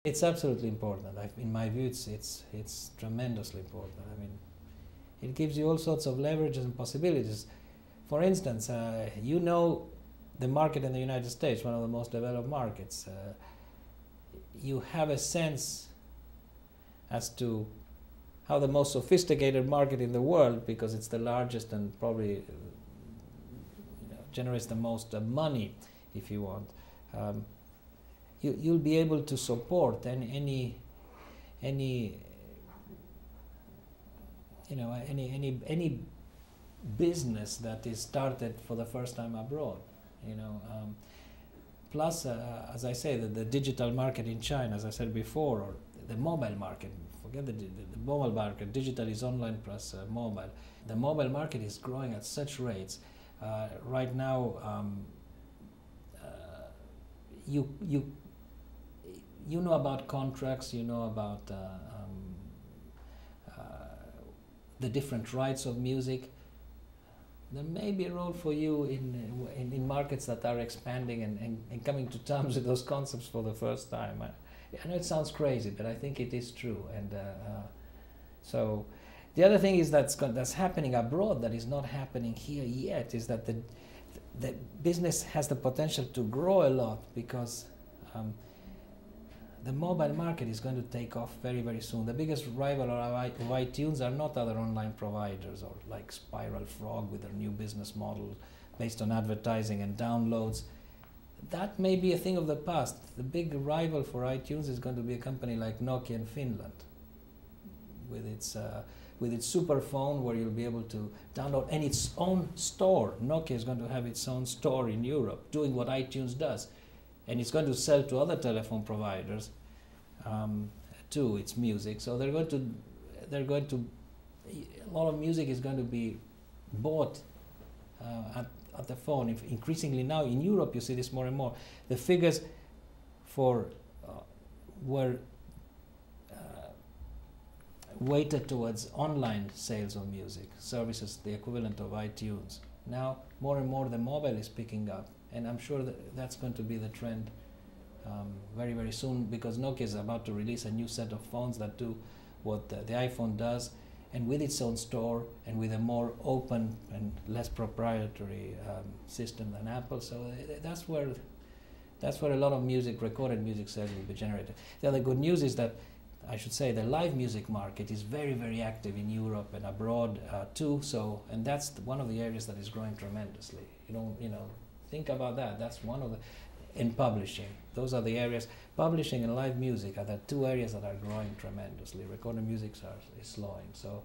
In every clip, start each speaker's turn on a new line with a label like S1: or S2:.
S1: It's absolutely important. In my view, it's tremendously important. I mean, it gives you all sorts of leverages and possibilities. For instance, you know the market in the United States, one of the most developed markets. You have a sense as to how the most sophisticated market in the world, because it's the largest and probably generates the most money, if you want. You'll be able to support any business that is started for the first time abroad. Plus, as I say, the digital market in China, as I said before, or the mobile market. Forget the mobile market. Digital is online plus mobile. The mobile market is growing at such rates. Right now, you know about contracts, you know about the different rights of music. There may be a role for you in markets that are expanding and coming to terms with those concepts for the first time. I know it sounds crazy, but I think it is true. And so the other thing is that's happening abroad that is not happening here yet is that the business has the potential to grow a lot, because the mobile market is going to take off very, very soon. The biggest rival of iTunes are not other online providers or like Spiral Frog with their new business model based on advertising and downloads. That may be a thing of the past. The big rival for iTunes is going to be a company like Nokia in Finland with its super phone, where you'll be able to download, and its own store. Nokia is going to have its own store in Europe doing what iTunes does. And it's going to sell to other telephone providers too, its music. So they're going to, a lot of music is going to be bought at the phone. Increasingly now in Europe, you see this more and more. The figures for were weighted towards online sales of music, services, the equivalent of iTunes. Now, more and more the mobile is picking up. And I'm sure that's going to be the trend very, very soon, because Nokia is about to release a new set of phones that do what the iPhone does, and with its own store and with a more open and less proprietary system than Apple. So that's where a lot of music, recorded music sales will be generated. The other good news is that, I should say, the live music market is very, very active in Europe and abroad too. So, and that's one of the areas that is growing tremendously. Think about that. That's one of the, in publishing. Those are the areas. Publishing and live music are the two areas that are growing tremendously. Recorded music is slowing. So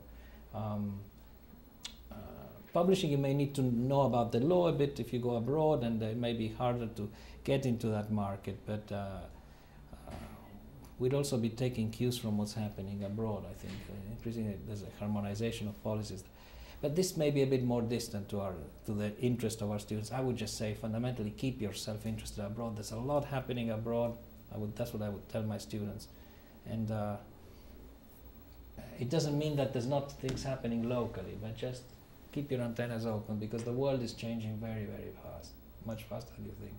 S1: publishing, you may need to know about the law a bit if you go abroad, and it may be harder to get into that market. But we'd also be taking cues from what's happening abroad, I think. Increasingly, there's a harmonization of policies. But this may be a bit more distant to the interest of our students. I would just say, fundamentally, keep yourself interested abroad. There's a lot happening abroad. That's what I would tell my students. And it doesn't mean that there's not things happening locally, but just keep your antennas open, because the world is changing very, very fast, much faster than you think.